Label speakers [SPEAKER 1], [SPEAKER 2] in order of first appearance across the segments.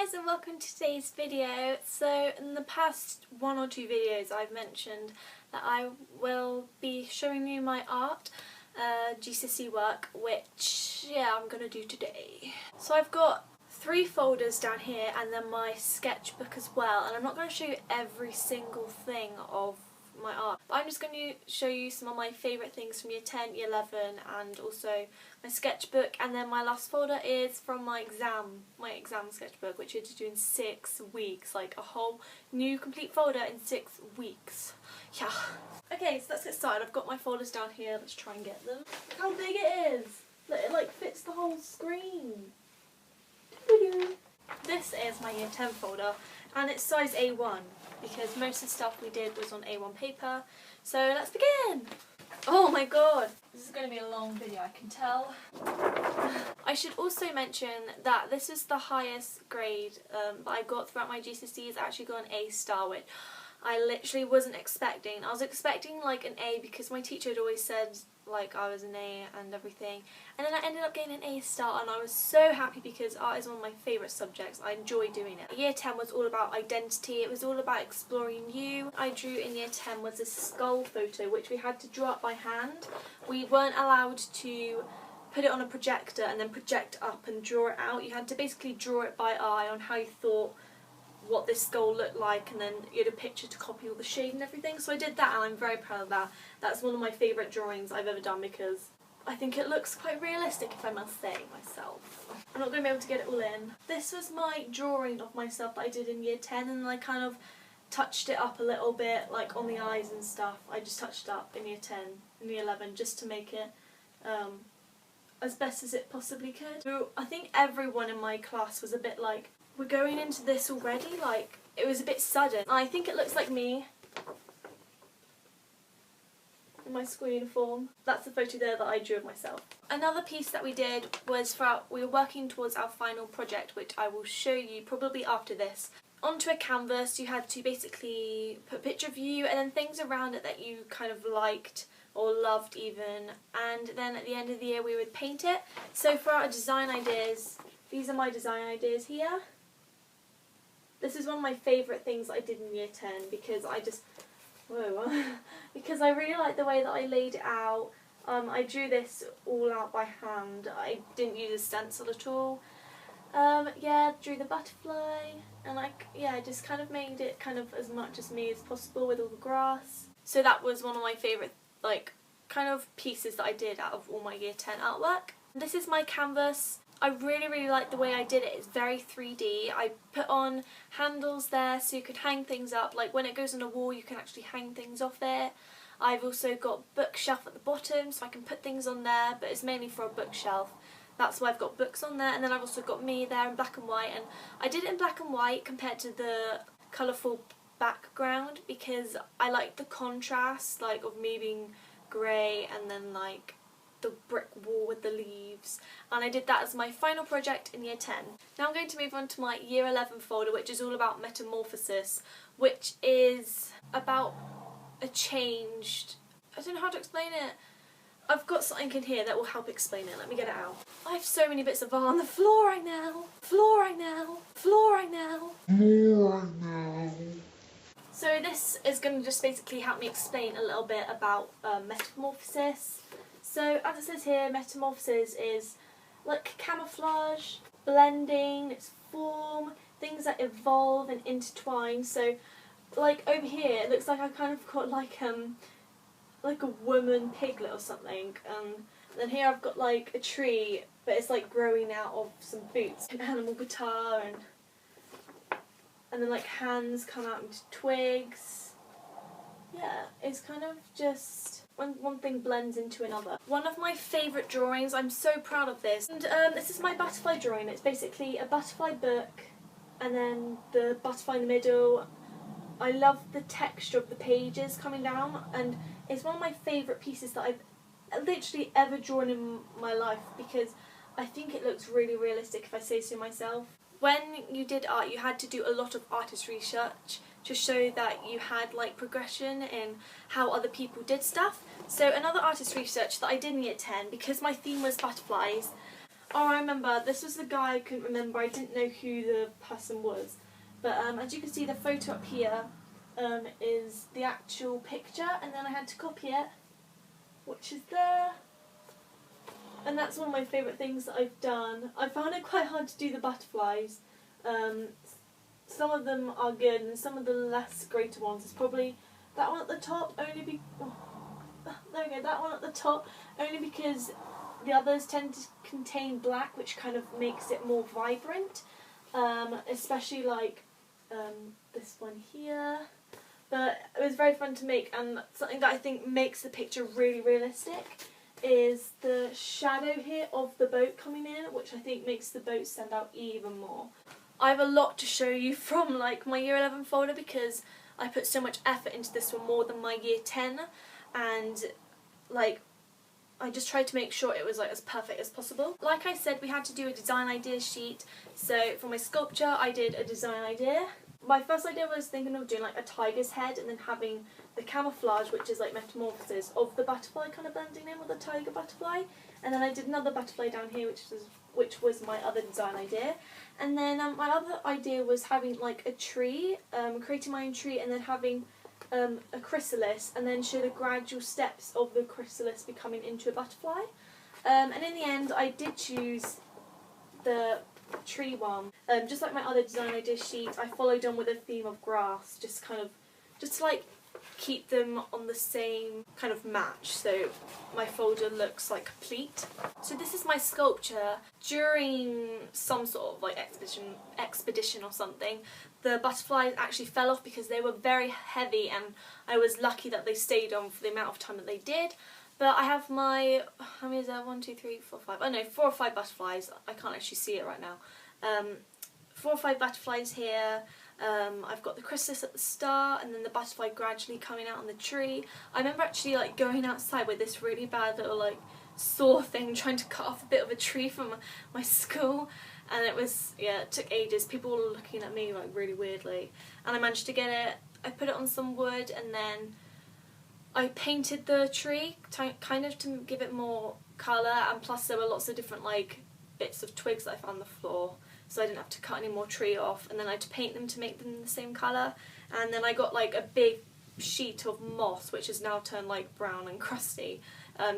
[SPEAKER 1] guys and welcome to today's video. So in the past one or two videos I've mentioned that I will be showing you my art, GCSE work, which I'm going to do today. So I've got 3 folders down here and then my sketchbook as well, and I'm not going to show you every single thing of my art, but I'm just going to show you some of my favourite things from year 10, year 11 and also my sketchbook. And then my last folder is from my exam sketchbook, which I did do in 6 weeks, like a whole new complete folder in 6 weeks. Yeah. Okay, so let's get started. I've got my folders down here, let's try and get them. Look how big it is! Look, it like fits the whole screen. This is my year 10 folder and it's size A1 because most of the stuff we did was on A1 paper. So let's begin! Oh my god! This is going to be a long video, I can tell. I should also mention that this is the highest grade that I got throughout my GCSEs. I actually got an A star, which I literally wasn't expecting. I was expecting like an A because my teacher had always said like I was an A and everything, and then I ended up getting an A star and I was so happy because art is one of my favourite subjects. I enjoy doing it. Year 10 was all about identity, it was all about exploring you. I drew in year 10 was a skull photo which we had to draw up by hand. We weren't allowed to put it on a projector and then project up and draw it out. You had to basically draw it by eye on how you thought what this skull looked like, and then you had a picture to copy all the shade and everything. So I did that and I'm very proud of that. That's one of my favourite drawings I've ever done because I think it looks quite realistic, if I must say myself. I'm not going to be able to get it all in. This was my drawing of myself that I did in year 10 and I kind of touched it up a little bit, like on the eyes and stuff. I just touched it up in year 10 and year 11 just to make it as best as it possibly could. So I think everyone in my class was a bit like, we're going into this already? Like, it was a bit sudden. I think it looks like me in my school uniform. That's the photo there that I drew of myself. Another piece that we did was we were working towards our final project, which I will show you probably after this. Onto a canvas, you had to basically put a picture of you and then things around it that you kind of liked or loved even, and then at the end of the year we would paint it. So for our design ideas, these are my design ideas here. This is one of my favourite things I did in year 10 because because I really like the way that I laid it out. I drew this all out by hand. I didn't use a stencil at all. Drew the butterfly and I just kind of made it kind of as much as me as possible with all the grass. So that was one of my favourite kind of pieces that I did out of all my year 10 artwork. This is my canvas. I really like the way I did it. It's very 3D. I put on handles there so you could hang things up. Like when it goes on a wall you can actually hang things off it. I've also got bookshelf at the bottom so I can put things on there, but it's mainly for a bookshelf. That's why I've got books on there, and then I've also got me there in black and white, and I did it in black and white compared to the colourful background because I like the contrast like of me being grey and then like the brick wall with the leaves, and I did that as my final project in year 10. Now I'm going to move on to my year 11 folder, which is all about metamorphosis, which is about a changed, I don't know how to explain it. I've got something in here that will help explain it. Let me get it out. I have so many bits of art on the floor right now. Floor right now. Floor right now. Floor right now. So this is going to just basically help me explain a little bit about metamorphosis. So as it says here, metamorphosis is like camouflage, blending, its form, things that evolve and intertwine. So like over here it looks like I kind of got like a woman piglet or something, and then here I've got like a tree but it's like growing out of some boots, an animal guitar, and then like hands come out into twigs. Yeah, it's kind of just one thing blends into another. One of my favourite drawings, I'm so proud of this, and this is my butterfly drawing. It's basically a butterfly book and then the butterfly in the middle. I love the texture of the pages coming down, and it's one of my favourite pieces that I've literally ever drawn in my life because I think it looks really realistic, if I say so myself. When you did art you had to do a lot of artist research to show that you had like progression in how other people did stuff. So another artist research that I did in year 10, because my theme was butterflies, Oh, I remember, this was the guy I couldn't remember, I didn't know who the person was. But as you can see, the photo up here is the actual picture, and then I had to copy it, which is there. And that's one of my favourite things that I've done. I found it quite hard to do the butterflies. Some of them are good, and some of the less greater ones is probably that one at the top, only there we go, that one at the top, only because the others tend to contain black, which kind of makes it more vibrant, especially like this one here. But it was very fun to make, and something that I think makes the picture really realistic is the shadow here of the boat coming in, which I think makes the boat stand out even more. I have a lot to show you from like my year 11 folder because I put so much effort into this one, more than my year 10, and like I just tried to make sure it was like as perfect as possible. Like I said, we had to do a design idea sheet, so for my sculpture I did a design idea. My first idea was thinking of doing like a tiger's head and then having the camouflage, which is like metamorphosis, of the butterfly kind of blending in with the tiger butterfly. And then I did another butterfly down here, which was my other design idea. And then my other idea was having like a tree, creating my own tree, and then having a chrysalis, and then show the gradual steps of the chrysalis becoming into a butterfly. And in the end, I did choose the tree one. Just like my other design idea sheet, I followed on with a theme of grass, just to like keep them on the same kind of match, so my folder looks like complete. So this is my sculpture. During some sort of like expedition or something, the butterflies actually fell off because they were very heavy, and I was lucky that they stayed on for the amount of time that they did. But I have my, how many is there? 1, 2, 3, 4, 5. Oh no, 4 or 5 butterflies. I can't actually see it right now. 4 or 5 butterflies here. I've got the chrysalis at the start, and then the butterfly gradually coming out on the tree. I remember actually like going outside with this really bad little like saw thing, trying to cut off a bit of a tree from my school, and it was, yeah, it took ages. People were looking at me like really weirdly, and I managed to get it. I put it on some wood, and then I painted the tree kind of to give it more colour, and plus there were lots of different like bits of twigs that I found on the floor, so I didn't have to cut any more tree off, and then I had to paint them to make them the same colour. And then I got like a big sheet of moss, which has now turned like brown and crusty,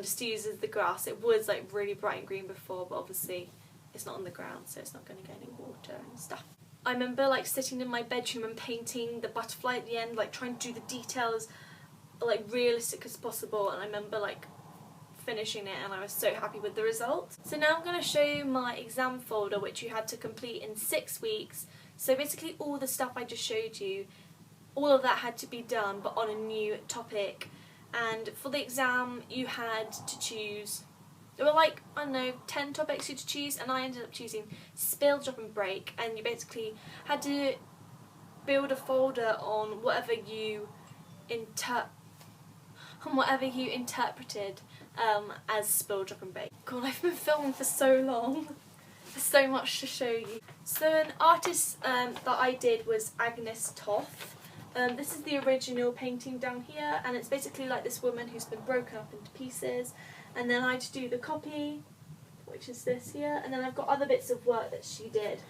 [SPEAKER 1] just to use as the grass. It was like really bright and green before, but obviously it's not on the ground, so it's not going to get any water and stuff. I remember like sitting in my bedroom and painting the butterfly at the end, like trying to do the details like realistic as possible, and I remember like finishing it and I was so happy with the result. So now I'm going to show you my exam folder, which you had to complete in 6 weeks. So basically all the stuff I just showed you, all of that had to be done but on a new topic. And for the exam you had to choose, there were like, I don't know, 10 topics you had to choose, and I ended up choosing spill, drop and break, and you basically had to build a folder on whatever you interpreted as spill, drop and break. God, I've been filming for so long. There's so much to show you. So an artist that I did was Agnes Toth. This is the original painting down here, and it's basically like this woman who's been broken up into pieces, and then I had to do the copy, which is this here, and then I've got other bits of work that she did.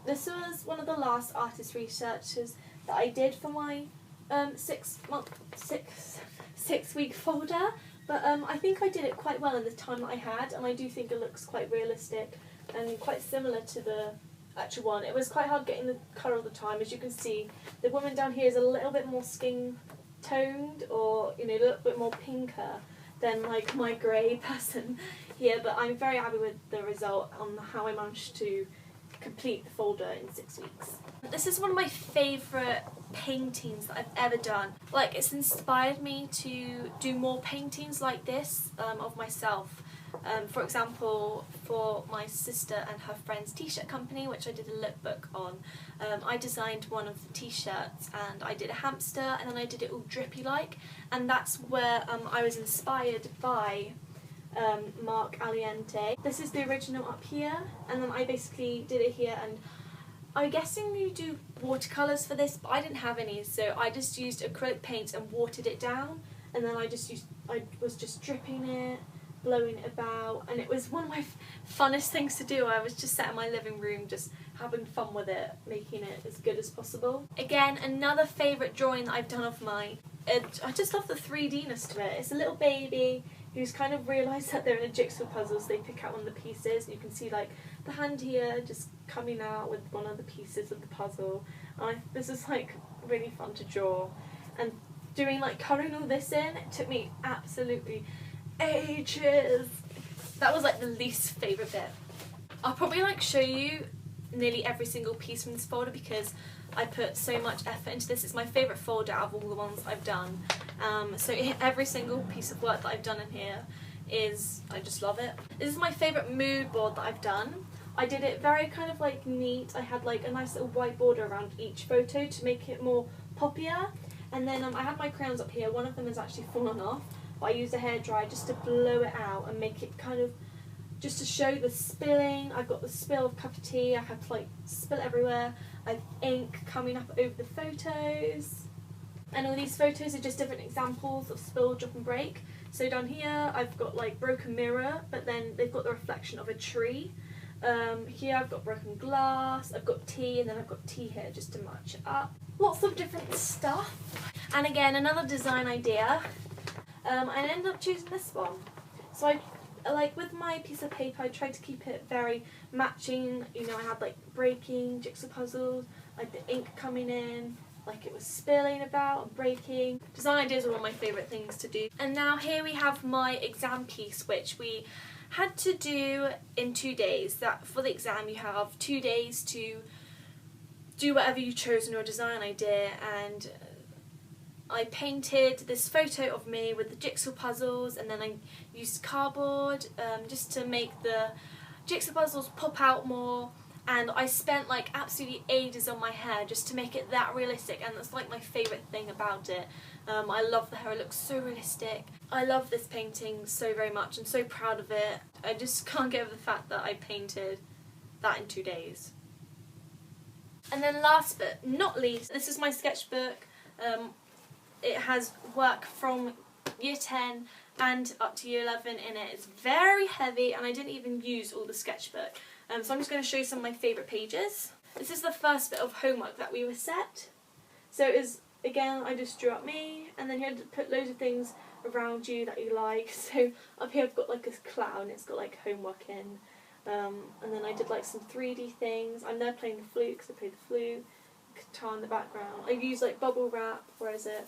[SPEAKER 1] This was one of the last artist researches that I did for my 6 week folder, but I think I did it quite well in the time that I had, and I do think it looks quite realistic and quite similar to the actual one. It was quite hard getting the colour all the time. As you can see, the woman down here is a little bit more skin toned, or you know, a little bit more pinker than like my grey person here, but I'm very happy with the result on how I managed to complete the folder in 6 weeks. This is one of my favourite paintings that I've ever done. Like, it's inspired me to do more paintings like this of myself. For example, for my sister and her friend's t-shirt company, which I did a lookbook on, I designed one of the t-shirts, and I did a hamster, and then I did it all drippy like, and that's where I was inspired by Mark Aliente. This is the original up here, and then I basically did it here, and I'm guessing you do watercolours for this, but I didn't have any, so I just used acrylic paint and watered it down, and then I was just dripping it blowing it about, and it was one of my funnest things to do. I was just sat in my living room just having fun with it, making it as good as possible. Again, another favourite drawing that I've done of mine. I just love the 3D-ness to it. It's a little baby who's kind of realised that they're in a jigsaw puzzle, so they pick out one of the pieces, and you can see like the hand here just coming out with one of the pieces of the puzzle. And this is like really fun to draw, and doing like colouring all this in, it took me absolutely ages. That was like the least favourite bit. I'll probably like show you nearly every single piece from this folder because I put so much effort into this. It's my favourite folder out of all the ones I've done. So every single piece of work that I've done in here is, I just love it. This is my favourite mood board that I've done. I did it very kind of like neat. I had like a nice little white border around each photo to make it more poppier. And then I had my crayons up here. One of them has actually fallen off, but I used a hairdryer just to blow it out and make it kind of, just to show the spilling. I've got the spill of cup of tea. I had to like spill everywhere. I have ink coming up over the photos. And all these photos are just different examples of spill, drop and break. So down here I've got like broken mirror, but then they've got the reflection of a tree. Here I've got broken glass, I've got tea, and then I've got tea here just to match it up. Lots of different stuff. And again, another design idea. I ended up choosing this one. So I, like with my piece of paper, I tried to keep it very matching. You know, I had like breaking jigsaw puzzles, like the ink coming in, like it was spilling about and breaking. Design ideas are one of my favourite things to do. And now here we have my exam piece, which we had to do in 2 days. That for the exam you have 2 days to do whatever you chose in your design idea, and I painted this photo of me with the jigsaw puzzles, and then I used cardboard just to make the jigsaw puzzles pop out more, and I spent like absolutely ages on my hair just to make it that realistic, and that's like my favourite thing about it. I love the hair, it looks so realistic. I love this painting so very much. I'm so proud of it. I just can't get over the fact that I painted that in 2 days. And then last but not least, this is my sketchbook. It has work from year 10 and up to year 11 in it. It's very heavy, and I didn't even use all the sketchbook. So I'm just going to show you some of my favourite pages. This is the first bit of homework that we were set. So it was, again, I just drew up me, and then you had to put loads of things around you that you like. So up here I've got like a clown, it's got like homework in. And then I did like some 3D things. I'm there playing the flute because I play the flute. Guitar in the background. I used like bubble wrap, where is it?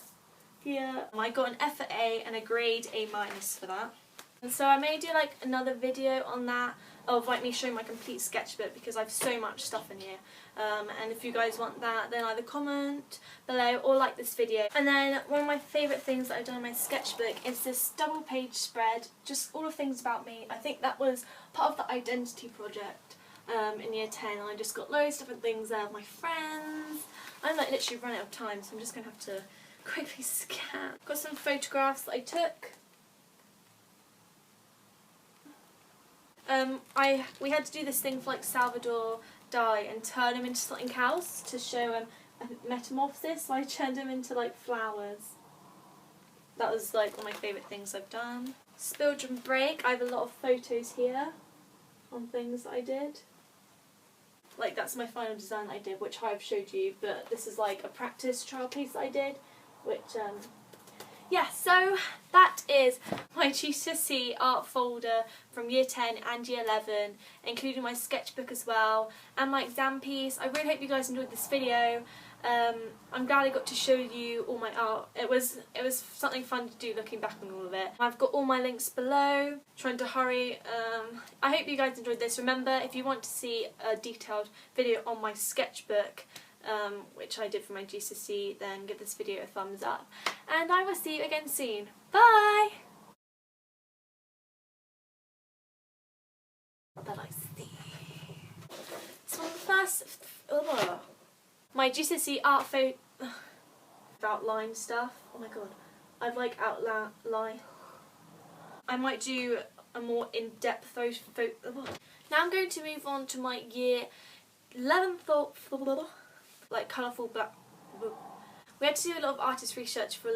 [SPEAKER 1] Here. I got an F for A and a grade A- for that. And so I may do like another video on that, of like me showing my complete sketchbook, because I have so much stuff in here. And if you guys want that, then either comment below or like this video. And then one of my favourite things that I've done in my sketchbook is this double page spread, just all the things about me. I think that was part of the identity project in year 10, and I just got loads of different things there of my friends. I'm like literally running out of time, so I'm just going to have to quickly scan. Got some photographs that I took. We had to do this thing for like Salvador Dali and turn him into something else to show a metamorphosis, so I turned him into like flowers. That was like one of my favourite things I've done. Spill, and break, I have a lot of photos here on things that I did. Like that's my final design that I did, which I've showed you, but this is like a practice trial piece that I did, which yeah, so that is my GCSE Art folder from year 10 and year 11, including my sketchbook as well, and my exam piece. I really hope you guys enjoyed this video. I'm glad I got to show you all my art. It was something fun to do looking back on all of it. I've got all my links below, trying to hurry. I hope you guys enjoyed this. Remember, if you want to see a detailed video on my sketchbook, which I did for my GCSE, then give this video a thumbs up. And I will see you again soon. Bye! What did I see? So first, my GCSE art outline stuff. Oh my god, I've like outline. I might do a more in-depth photo. Now I'm going to move on to my year 11 like colourful black. We had to do a lot of artist research for